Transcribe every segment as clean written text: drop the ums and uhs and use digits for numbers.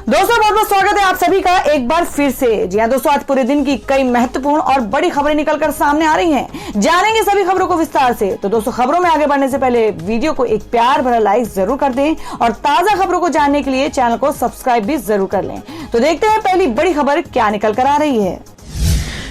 दोस्तों बहुत बहुत स्वागत है आप सभी का एक बार फिर से। जी हाँ दोस्तों, आज पूरे दिन की कई महत्वपूर्ण और बड़ी खबरें निकलकर सामने आ रही हैं। जानेंगे सभी खबरों को विस्तार से। तो दोस्तों खबरों में आगे बढ़ने से पहले वीडियो को एक प्यार भरा लाइक जरूर कर दें और ताजा खबरों को जानने के लिए चैनल को सब्सक्राइब भी जरूर कर लें। तो देखते हैं पहली बड़ी खबर क्या निकल कर आ रही है।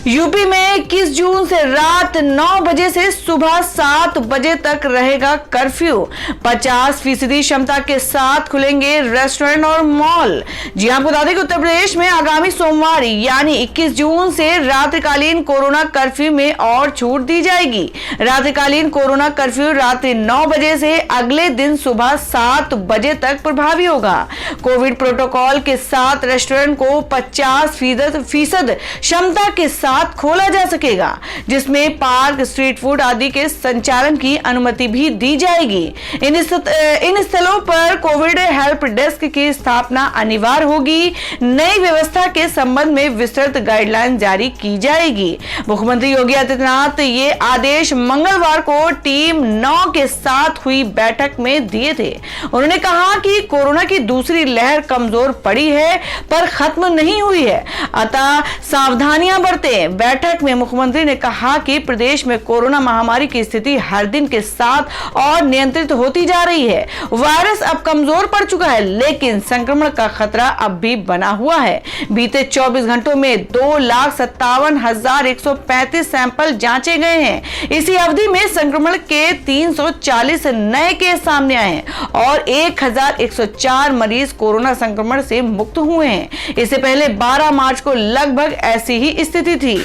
यूपी में 21 जून से रात 9 बजे से सुबह 7 बजे तक रहेगा कर्फ्यू। 50% क्षमता के साथ खुलेंगे रेस्टोरेंट और मॉल। जी आपको बता दें कि उत्तर प्रदेश में आगामी सोमवार यानी 21 जून से रात्रिकालीन कोरोना कर्फ्यू में और छूट दी जाएगी। रात्रिकालीन कोरोना कर्फ्यू रात्रि 9 बजे से अगले दिन सुबह 7 बजे तक प्रभावी होगा। कोविड प्रोटोकॉल के साथ रेस्टोरेंट को 50% क्षमता के साथ खोला जा सकेगा, जिसमें पार्क, स्ट्रीट फूड आदि के संचालन की अनुमति भी दी जाएगी। इन स्थलों पर कोविड हेल्प डेस्क की स्थापना अनिवार्य होगी। नई व्यवस्था के संबंध में विस्तृत गाइडलाइन जारी की जाएगी। मुख्यमंत्री योगी आदित्यनाथ ये आदेश मंगलवार को टीम 9 के साथ हुई बैठक में दिए थे। उन्होंने कहा कि कोरोना की दूसरी लहर कमजोर पड़ी है पर खत्म नहीं हुई है, अतः सावधानियां बरतें। बैठक में मुख्यमंत्री ने कहा कि प्रदेश में कोरोना महामारी की स्थिति हर दिन के साथ और नियंत्रित होती जा रही है। वायरस अब कमजोर पड़ चुका है, लेकिन संक्रमण का खतरा अब भी बना हुआ है। बीते 24 घंटों में 2,57,135 सैंपल जांचे गए हैं। इसी अवधि में संक्रमण के 340 नए केस सामने आए हैं और 1,104 मरीज कोरोना संक्रमण से मुक्त हुए हैं। इससे पहले 12 मार्च को लगभग ऐसी ही स्थिति थी।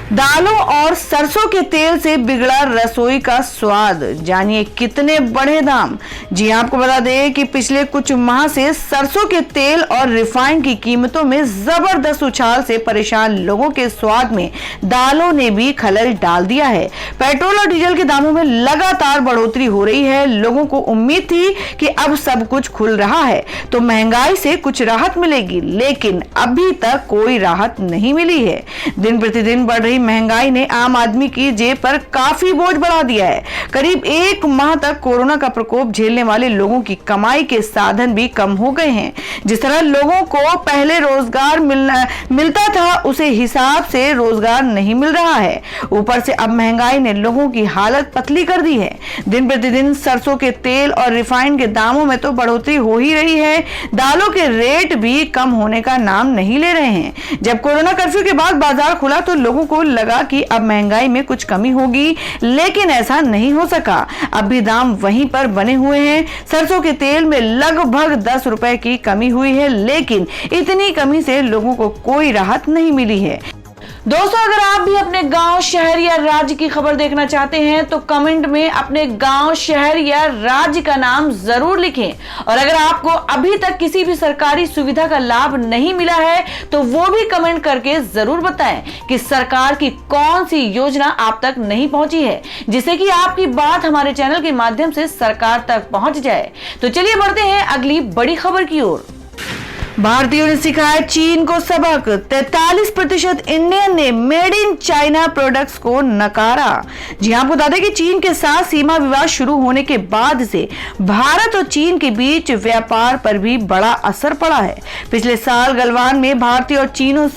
दालों और सरसों के तेल से बिगड़ा रसोई का स्वाद, जानिए कितने बढ़े दाम। जी आपको बता दें कि पिछले कुछ माह से सरसों के तेल और रिफाइंड की कीमतों में जबरदस्त उछाल से परेशान लोगों के स्वाद में दालों ने भी खलल डाल दिया है। पेट्रोल और डीजल के दामों में लगातार बढ़ोतरी हो रही है। लोगों को उम्मीद थी कि अब सब कुछ खुल रहा है तो महंगाई से कुछ राहत मिलेगी, लेकिन अभी तक कोई राहत नहीं मिली है। दिन प्रतिदिन बढ़ रही महंगाई ने आम आदमी की जेब पर काफी बोझ बढ़ा दिया है। करीब 1 माह तक कोरोना का प्रकोप झेलने वाले लोगों की कमाई के साधन भी कम हो गए हैं। जिस तरह लोगों को पहले रोजगार मिलता था, उसे हिसाब से रोजगार नहीं मिल रहा है। ऊपर से अब महंगाई ने लोगों की हालत पतली कर दी है। दिन प्रतिदिन सरसों के तेल और रिफाइंड के दामों में तो बढ़ोतरी हो ही रही है, दालों के रेट भी कम होने का नाम नहीं ले रहे हैं। जब कोरोना कर्फ्यू के बाद बाजार खुला तो लोगों को लगा कि अब महंगाई में कुछ कमी होगी, लेकिन ऐसा नहीं हो सका। अब भी दाम वहीं पर बने हुए हैं। सरसों के तेल में लगभग 10 रुपए की कमी हुई है, लेकिन इतनी कमी से लोगों को कोई राहत नहीं मिली है। दोस्तों अगर आप भी अपने गांव, शहर या राज्य की खबर देखना चाहते हैं तो कमेंट में अपने गांव, शहर या राज्य का नाम जरूर लिखें। और अगर आपको अभी तक किसी भी सरकारी सुविधा का लाभ नहीं मिला है तो वो भी कमेंट करके जरूर बताएं कि सरकार की कौन सी योजना आप तक नहीं पहुंची है, जिससे कि आपकी बात हमारे चैनल के माध्यम से सरकार तक पहुंच जाए। तो चलिए बढ़ते हैं अगली बड़ी खबर की ओर। भारतीयों ने सिखाया चीन को सबक। 43% इंडियन ने मेड इन चाइना प्रोडक्ट्स को नकारा। जी आपको बता दें कि चीन के साथ सीमा विवाद शुरू होने के बाद से भारत और चीन के बीच व्यापार पर भी बड़ा असर पड़ा है। पिछले साल गलवान में भारतीय और चीन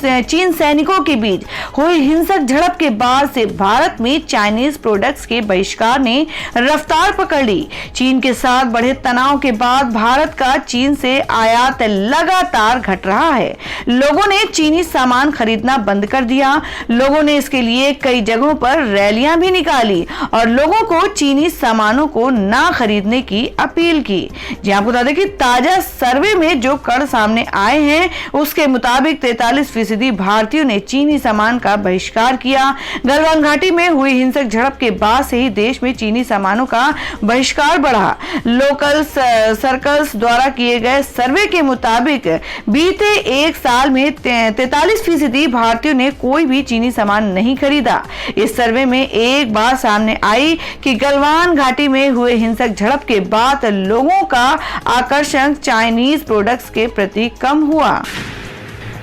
सैनिकों के बीच हुई हिंसक झड़प के बाद से भारत में चाइनीज प्रोडक्ट्स के बहिष्कार ने रफ्तार पकड़ ली। चीन के साथ बढ़े तनाव के बाद भारत का चीन से आयात लगातार घट रहा है। लोगों ने चीनी सामान खरीदना बंद कर दिया। लोगों ने इसके लिए कई जगहों पर रैलियां भी निकाली और लोगों को चीनी सामानों को ना खरीदने की अपील की। जी आपको बता दें कि ताजा सर्वे में जो कड़ सामने आए हैं उसके मुताबिक 43% भारतीयों ने चीनी सामान का बहिष्कार किया। गलवान घाटी में हुई हिंसक झड़प के बाद से ही देश में चीनी सामानों का बहिष्कार बढ़ा। लोकल सर्कल्स द्वारा किए गए सर्वे के मुताबिक बीते 1 साल में 43% भारतीयों ने कोई भी चीनी सामान नहीं खरीदा। इस सर्वे में एक बात सामने आई कि गलवान घाटी में हुए हिंसक झड़प के बाद लोगों का आकर्षण चाइनीज प्रोडक्ट्स के प्रति कम हुआ।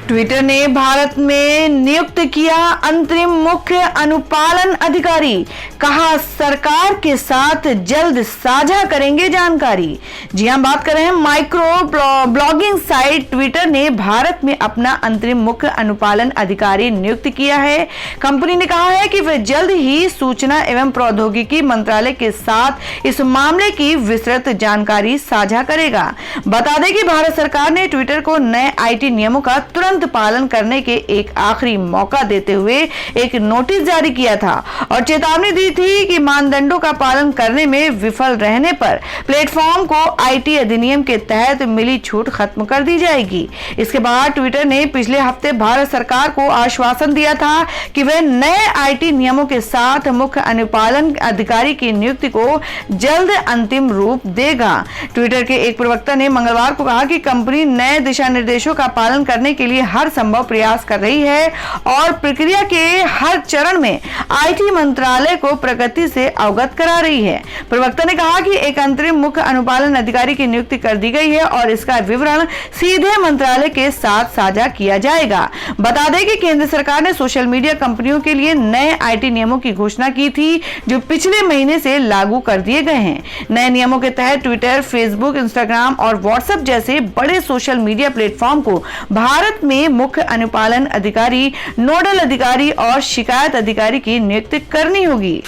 ट्विटर ने भारत में नियुक्त किया अंतरिम मुख्य अनुपालन अधिकारी, कहा सरकार के साथ जल्द साझा करेंगे जानकारी। जी हां, बात कर रहे हैं माइक्रो ब्लॉगिंग साइट ट्विटर ने भारत में अपना अंतरिम मुख्य अनुपालन अधिकारी नियुक्त किया है। कंपनी ने कहा है कि वह जल्द ही सूचना एवं प्रौद्योगिकी मंत्रालय के साथ इस मामले की विस्तृत जानकारी साझा करेगा। बता दें कि भारत सरकार ने ट्विटर को नए आईटी नियमों का तुरंत पालन करने के एक आखिरी मौका देते हुए एक नोटिस जारी किया था और चेतावनी दी थी कि मानदंडों का पालन करने में विफल रहने पर प्लेटफॉर्म को आईटी अधिनियम के तहत मिली छूट खत्म कर दी जाएगी। इसके बाद ट्विटर ने पिछले हफ्ते भारत सरकार को आश्वासन दिया था कि वह नए आईटी नियमों के साथ मुख्य अनुपालन अधिकारी की नियुक्ति को जल्द अंतिम रूप देगा। ट्विटर के एक प्रवक्ता ने मंगलवार को कहा कि कंपनी नए दिशा निर्देशों का पालन करने के लिए हर संभव प्रयास कर रही है और प्रक्रिया के हर चरण में आईटी मंत्रालय को प्रगति से अवगत करा रही है। प्रवक्ता ने कहा कि एक अंतरिम मुख्य अनुपालन अधिकारी की नियुक्ति कर दी गई है और इसका विवरण सीधे मंत्रालय के साथ साझा किया जाएगा। बता दें कि केंद्र सरकार ने सोशल मीडिया कंपनियों के लिए नए आईटी नियमों की घोषणा की थी जो पिछले महीने से लागू कर दिए गए हैं। नए नियमों के तहत ट्विटर, फेसबुक, इंस्टाग्राम और व्हाट्सएप जैसे बड़े सोशल मीडिया प्लेटफॉर्म को भारत में मुख्य अनुपालन अधिकारी, नोडल अधिकारी और शिकायत अधिकारी की नियुक्ति करनी होगी।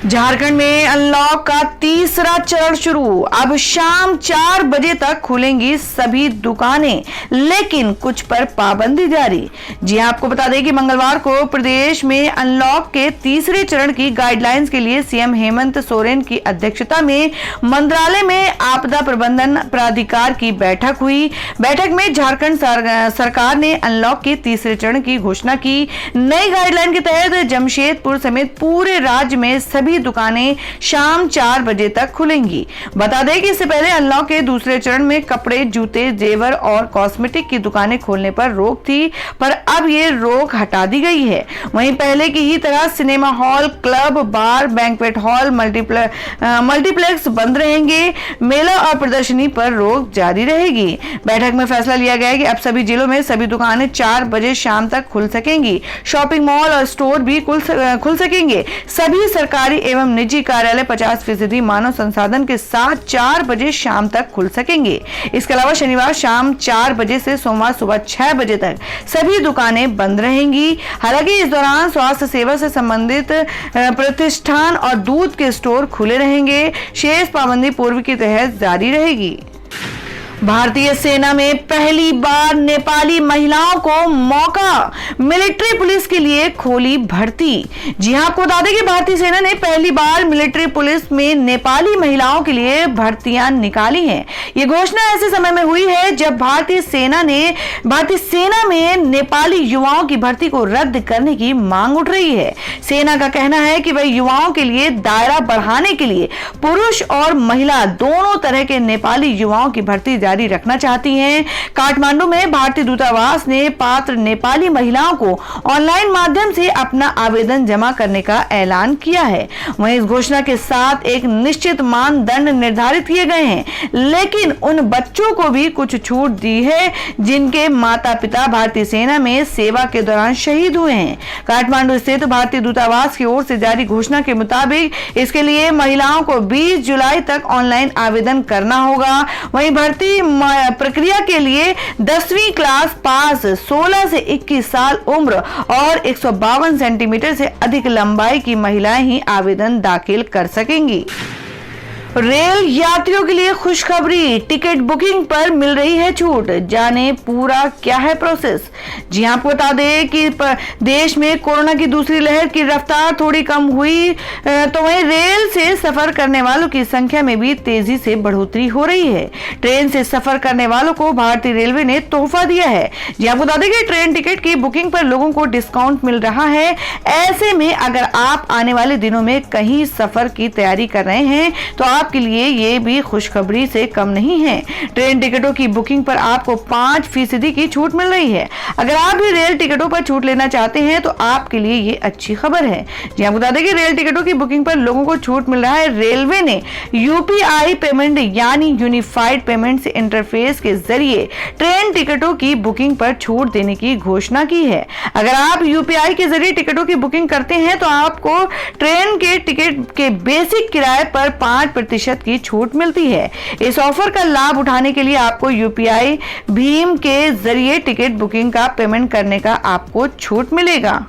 झारखंड में अनलॉक का तीसरा चरण शुरू। अब शाम 4 बजे तक खुलेंगी सभी दुकानें, लेकिन कुछ पर पाबंदी जारी। जी आपको बता दें कि मंगलवार को प्रदेश में अनलॉक के तीसरे चरण की गाइडलाइंस के लिए सीएम हेमंत सोरेन की अध्यक्षता में मंत्रालय में आपदा प्रबंधन प्राधिकार की बैठक हुई। बैठक में झारखंड सरकार ने अनलॉक के तीसरे चरण की घोषणा की। नई गाइडलाइन के तहत जमशेदपुर समेत पूरे राज्य में सभी दुकानें शाम 4 बजे तक खुलेंगी। बता दें कि इससे पहले अनलॉक के दूसरे चरण में कपड़े, जूते, जेवर और कॉस्मेटिक की दुकानें खोलने पर रोक थी, पर अब ये रोक हटा दी गई है। वहीं पहले की ही तरह सिनेमा हॉल, क्लब, बार, बैंक्वेट हॉल, मल्टीप्लेक्स बंद रहेंगे। मेला और प्रदर्शनी पर रोक जारी रहेगी। बैठक में फैसला लिया गया है कि अब सभी जिलों में सभी दुकानें 4 बजे शाम तक खुल सकेंगी। शॉपिंग मॉल और स्टोर भी खुल सकेंगे। सभी सरकारी एवं निजी कार्यालय 50% मानव संसाधन के साथ 4 बजे शाम तक खुल सकेंगे। इसके अलावा शनिवार शाम 4 बजे से सोमवार सुबह 6 बजे तक सभी दुकानें बंद रहेंगी। हालांकि इस दौरान स्वास्थ्य सेवा से संबंधित प्रतिष्ठान और दूध के स्टोर खुले रहेंगे। शेष पाबंदी पूर्व के तहत जारी रहेगी। भारतीय सेना में पहली बार नेपाली महिलाओं को मौका, मिलिट्री पुलिस के लिए खोली भर्ती। जी हां, आपको बता दें कि भारतीय सेना ने पहली बार मिलिट्री पुलिस में नेपाली महिलाओं के लिए भर्तियां निकाली हैं। ये घोषणा ऐसे समय में हुई है जब भारतीय सेना में नेपाली युवाओं की भर्ती को रद्द करने की मांग उठ रही है। सेना का कहना है कि वह युवाओं के लिए दायरा बढ़ाने के लिए पुरुष और महिला दोनों तरह के नेपाली युवाओं की भर्ती जारी रखना चाहती हैं। काठमांडू में भारतीय दूतावास ने पात्र नेपाली महिलाओं को ऑनलाइन माध्यम से अपना आवेदन जमा करने का ऐलान किया है। वहीं इस घोषणा के साथ एक निश्चित मानदंड निर्धारित किए गए हैं, लेकिन उन बच्चों को भी कुछ छूट दी है जिनके माता पिता भारतीय सेना में सेवा के दौरान शहीद हुए हैं। काठमांडू स्थित भारतीय दूतावास की ओर से जारी घोषणा के मुताबिक इसके लिए महिलाओं को 20 जुलाई तक ऑनलाइन आवेदन करना होगा। वहीं भर्ती प्रक्रिया के लिए 10वीं क्लास पास, 16 से 21 साल उम्र और 152 सेंटीमीटर से अधिक लंबाई की महिलाएं ही आवेदन दाखिल कर सकेंगी। रेल यात्रियों के लिए खुशखबरी, टिकट बुकिंग पर मिल रही है छूट। जाने पूरा क्या है प्रोसेस। जी हां, आपको बता दें कि देश में कोरोना की दूसरी लहर की रफ्तार थोड़ी कम हुई तो वहीं रेल से सफर करने वालों की संख्या में भी तेजी से बढ़ोतरी हो रही है। ट्रेन से सफर करने वालों को भारतीय रेलवे ने तोहफा दिया है। जी आपको बता दें कि ट्रेन टिकट की बुकिंग पर लोगों को डिस्काउंट मिल रहा है। ऐसे में अगर आप आने वाले दिनों में कहीं सफर की तैयारी कर रहे हैं तो आप आपके लिए ये भी खुशखबरी से कम नहीं है। ट्रेन टिकटों की बुकिंग पर आपको 5% की छूट मिल रही है। अगर आप भी रेल टिकटों पर छूट लेना चाहते हैं तो आपके लिए ये अच्छी खबर है। जी आपको बता दें कि रेल टिकटों की बुकिंग पर लोगों को छूट मिल रहा है। रेलवे ने यूपीआई पेमेंट यानी यूनिफाइड पेमेंट इंटरफेस के जरिए ट्रेन टिकटों की बुकिंग पर छूट देने की घोषणा की है। अगर आप यूपीआई के जरिए टिकटों की बुकिंग करते हैं तो आपको ट्रेन के टिकट के बेसिक किराए पर 5% की छूट मिलती है। इस ऑफर का लाभ उठाने के लिए आपको यूपीआई भीम के जरिए टिकट बुकिंग का पेमेंट करने का आपको छूट मिलेगा।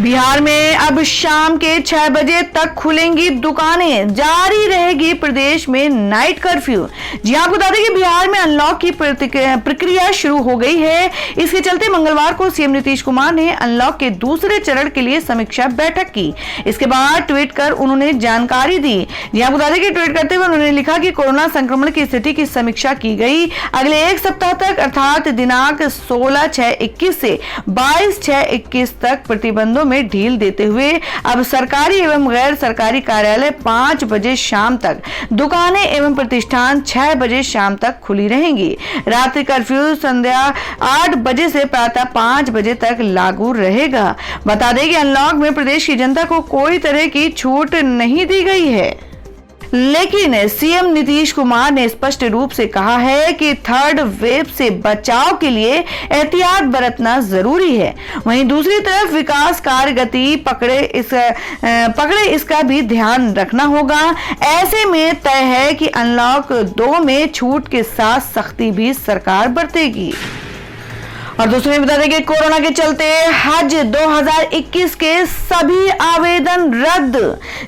बिहार में अब शाम के 6 बजे तक खुलेंगी दुकानें, जारी रहेगी प्रदेश में नाइट कर्फ्यू। जी आपको बता दें कि बिहार में अनलॉक की प्रक्रिया शुरू हो गई है। इसके चलते मंगलवार को सीएम नीतीश कुमार ने अनलॉक के दूसरे चरण के लिए समीक्षा बैठक की। इसके बाद ट्वीट कर उन्होंने जानकारी दी। जी आपको बता दें कि ट्वीट करते हुए उन्होंने लिखा कि कोरोना संक्रमण की स्थिति की समीक्षा की गई। अगले एक सप्ताह तक अर्थात दिनांक 16/6/21 से 22/6/21 तक प्रतिबंधों में ढील देते हुए अब सरकारी एवं गैर सरकारी कार्यालय 5 बजे शाम तक, दुकानें एवं प्रतिष्ठान 6 बजे शाम तक खुली रहेंगी। रात्रि कर्फ्यू संध्या 8 बजे से प्रातः 5 बजे तक लागू रहेगा। बता दें कि अनलॉक में प्रदेश की जनता को कोई तरह की छूट नहीं दी गई है, लेकिन सीएम नीतीश कुमार ने स्पष्ट रूप से कहा है कि थर्ड वेव से बचाव के लिए एहतियात बरतना जरूरी है। वहीं दूसरी तरफ विकास कार्य गति पकड़े इसका भी ध्यान रखना होगा। ऐसे में तय है कि अनलॉक 2 में छूट के साथ सख्ती भी सरकार बरतेगी। और दोस्तों ये बता दें कि कोरोना के चलते हज 2021 के सभी आवेदन रद्द।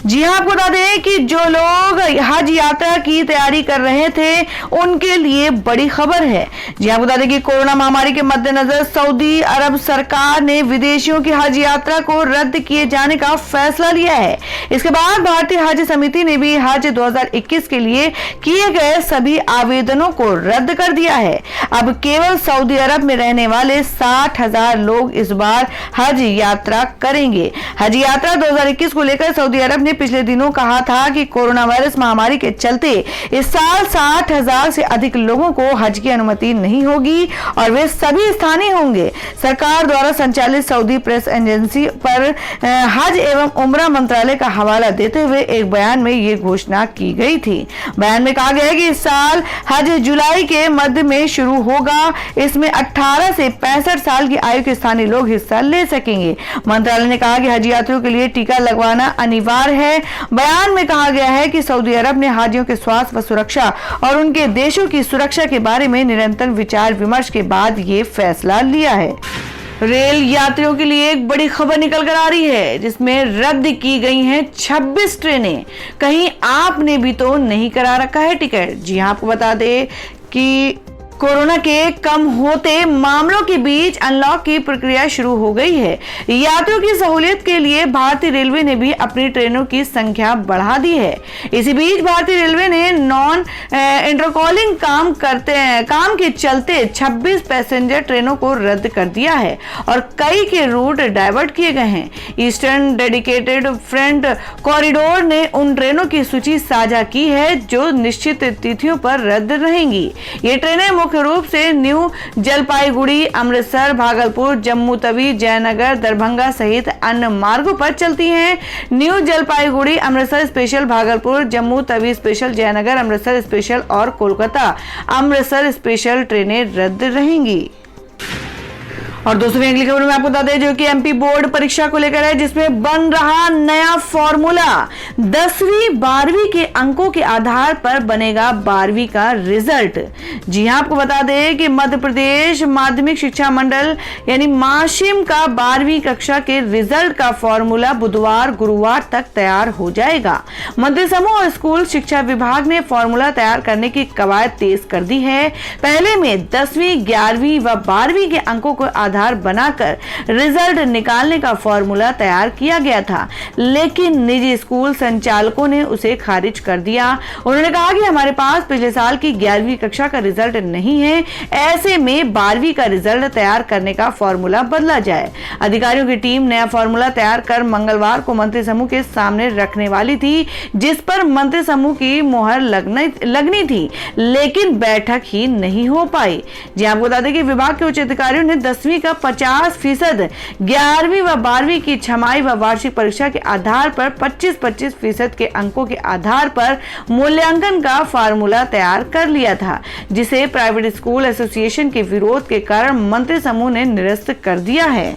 जी हां आपको बता दें कि जो लोग हज यात्रा की तैयारी कर रहे थे उनके लिए बड़ी खबर है। जी आपको बता दें कि कोरोना महामारी के मद्देनजर सऊदी अरब सरकार ने विदेशियों की हज यात्रा को रद्द किए जाने का फैसला लिया है। इसके बाद भारतीय हज समिति ने भी हज 2021 के लिए किए गए सभी आवेदनों को रद्द कर दिया है। अब केवल सऊदी अरब में रहने वाले 60,000 लोग इस बार हज यात्रा करेंगे। हज यात्रा 2021 को लेकर सऊदी अरब ने पिछले दिनों कहा था कि कोरोना वायरस महामारी के चलते इस साल 60,000 से अधिक लोगों को हज की अनुमति नहीं होगी और वे सभी स्थानीय होंगे। सरकार द्वारा संचालित सऊदी प्रेस एजेंसी पर हज एवं उम्रा मंत्रालय का हवाला देते हुए एक बयान में ये घोषणा की गई थी। बयान में कहा गया है कि इस साल हज जुलाई के मध्य में शुरू होगा। इसमें 18 से 65 साल की आयु के स्थानीय लोग हिस्सा ले सकेंगे। मंत्रालय ने कहा कि हज यात्रियों के लिए टीका लगवाना अनिवार्य है। बयान में कहा गया है कि सऊदी अरब ने हाजियों के स्वास्थ्य व सुरक्षा और उनके देशों की सुरक्षा के बारे में निरंतर विचार विमर्श के बाद ये फैसला लिया है। रेल यात्रियों के लिए एक बड़ी खबर निकल कर आ रही है, जिसमें रद्द की गई हैं 26 ट्रेनें। कहीं आपने भी तो नहीं करा रखा है टिकट। जी हाँ आपको बता दें कि कोरोना के कम होते मामलों के बीच अनलॉक की प्रक्रिया शुरू हो गई है। यात्रियों की सहूलियत के लिए भारतीय रेलवे ने भी अपनी ट्रेनों की संख्या बढ़ा दी है। इसी बीच भारतीय रेलवे ने नॉन इंटरकॉलिंग काम के चलते 26 पैसेंजर ट्रेनों को रद्द कर दिया है और कई के रूट डाइवर्ट किए गए हैं। ईस्टर्न डेडिकेटेड फ्रेंट कॉरिडोर ने उन ट्रेनों की सूची साझा की है जो निश्चित तिथियों पर रद्द रहेंगी। ये ट्रेनें मुख्य रूप से न्यू जलपाईगुड़ी, अमृतसर, भागलपुर, जम्मू तवी, जयनगर, दरभंगा सहित अन्य मार्गों पर चलती हैं। New Jalpaiguri Amritsar special, Bhagalpur Jammu Tawi special, Jaynagar Amritsar special और कोलकाता अमृतसर स्पेशल ट्रेनें रद्द रहेंगी। और दोस्तों अगली खबर में आपको बता दें जो कि एमपी बोर्ड परीक्षा को लेकर है, जिसमें बन रहा नया फॉर्मूला। 10वीं 12वीं के अंकों के आधार पर बनेगा 12वीं का रिजल्ट। जी हां आपको बता दें कि मध्य प्रदेश माध्यमिक शिक्षा मंडल यानी माशिम का 12वीं कक्षा के रिजल्ट का फॉर्मूला बुधवार गुरुवार तक तैयार हो जाएगा। मंत्री समूह और स्कूल शिक्षा विभाग ने फॉर्मूला तैयार करने की कवायद तेज कर दी है। पहले में 10वीं 11वीं व 12वीं के अंकों को आधार बनाकर रिजल्ट निकालने का फॉर्मूला तैयार किया गया था, लेकिन निजी स्कूल संचालकों ने उसे खारिज कर दिया। उन्होंने कहा कि हमारे पास पिछले साल की 11वीं कक्षा का रिजल्ट नहीं है, ऐसे में 12वीं का रिजल्ट तैयार करने का फॉर्मूला बदला जाए। अधिकारियों की टीम नया फॉर्मूला तैयार कर मंगलवार को मंत्री समूह के सामने रखने वाली थी, जिस पर मंत्री समूह की मुहर लगनी थी, लेकिन बैठक ही नहीं हो पाई। जी आपको बता दें कि विभाग के उच्च अधिकारियों ने 10वीं का 50%, 11वीं व 12वीं की छमाही व वार्षिक परीक्षा के आधार पर 25-25% के अंकों के आधार पर मूल्यांकन का फार्मूला तैयार कर लिया था, जिसे प्राइवेट स्कूल एसोसिएशन के विरोध के कारण मंत्री समूह ने निरस्त कर दिया है।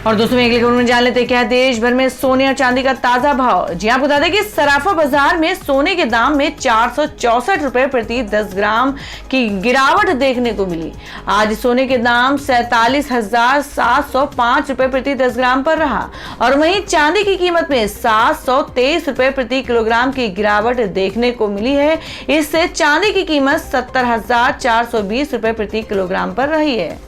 और दोस्तों एक खबर में जान लेते हैं क्या है देश भर में सोने और चांदी का ताजा भाव। जी आपको बता दें कि सराफा बाजार में सोने के दाम में 464 रुपए प्रति 10 ग्राम की गिरावट देखने को मिली। आज सोने के दाम 47,705 रुपए प्रति 10 ग्राम पर रहा और वहीं चांदी की कीमत में 723 रुपए प्रति किलोग्राम की गिरावट देखने को मिली है। इससे चांदी की कीमत 70,420 रुपए प्रति किलोग्राम पर रही है।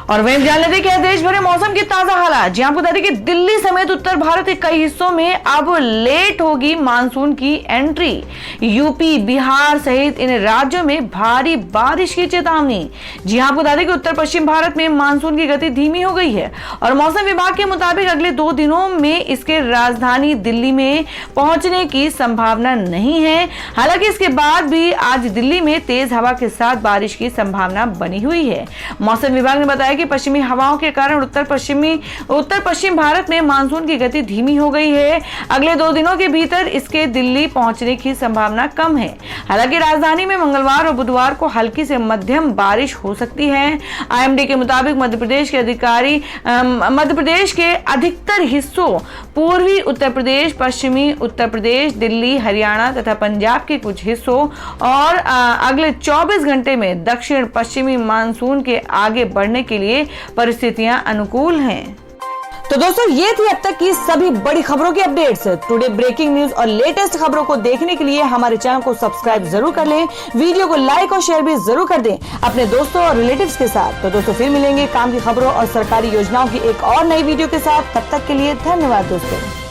और वहीं जान लेते हैं देश भर में मौसम की ताजा हालात। जी आपको बता दें कि दिल्ली समेत उत्तर भारत के कई हिस्सों में अब लेट होगी मानसून की एंट्री। यूपी, बिहार सहित इन राज्यों में भारी बारिश की चेतावनी। जी आपको बता दें कि उत्तर पश्चिम भारत में मानसून की गति धीमी हो गई है और मौसम विभाग के मुताबिक अगले 2 दिनों में इसके राजधानी दिल्ली में पहुंचने की संभावना नहीं है। हालांकि इसके बाद भी आज दिल्ली में तेज हवा के साथ बारिश की संभावना बनी हुई है। मौसम विभाग ने बताया कि पश्चिमी हवाओं के कारण उत्तर पश्चिम भारत में मानसून की गति धीमी हो गई है। अगले 2 दिनों के भीतर इसके दिल्ली पहुंचने की संभावना कम है। हालांकि राजधानी में मंगलवार और बुधवार को हल्की से मध्यम बारिश हो सकती है। आईएमडी के मुताबिक मध्य प्रदेश के अधिकतर हिस्सों, पूर्वी उत्तर प्रदेश, पश्चिमी उत्तर प्रदेश, दिल्ली, हरियाणा तथा पंजाब के कुछ हिस्सों और अगले 24 घंटे में दक्षिण पश्चिमी मानसून के आगे बढ़ने के लिए परिस्थितियां अनुकूल हैं। तो दोस्तों ये थी अब तक की सभी बड़ी खबरों की अपडेट्स। टुडे ब्रेकिंग न्यूज और लेटेस्ट खबरों को देखने के लिए हमारे चैनल को सब्सक्राइब जरूर कर लें, वीडियो को लाइक और शेयर भी जरूर कर दें अपने दोस्तों और रिलेटिव्स के साथ। तो दोस्तों फिर मिलेंगे काम की खबरों और सरकारी योजनाओं की एक और नई वीडियो के साथ। तब तक के लिए धन्यवाद दोस्तों।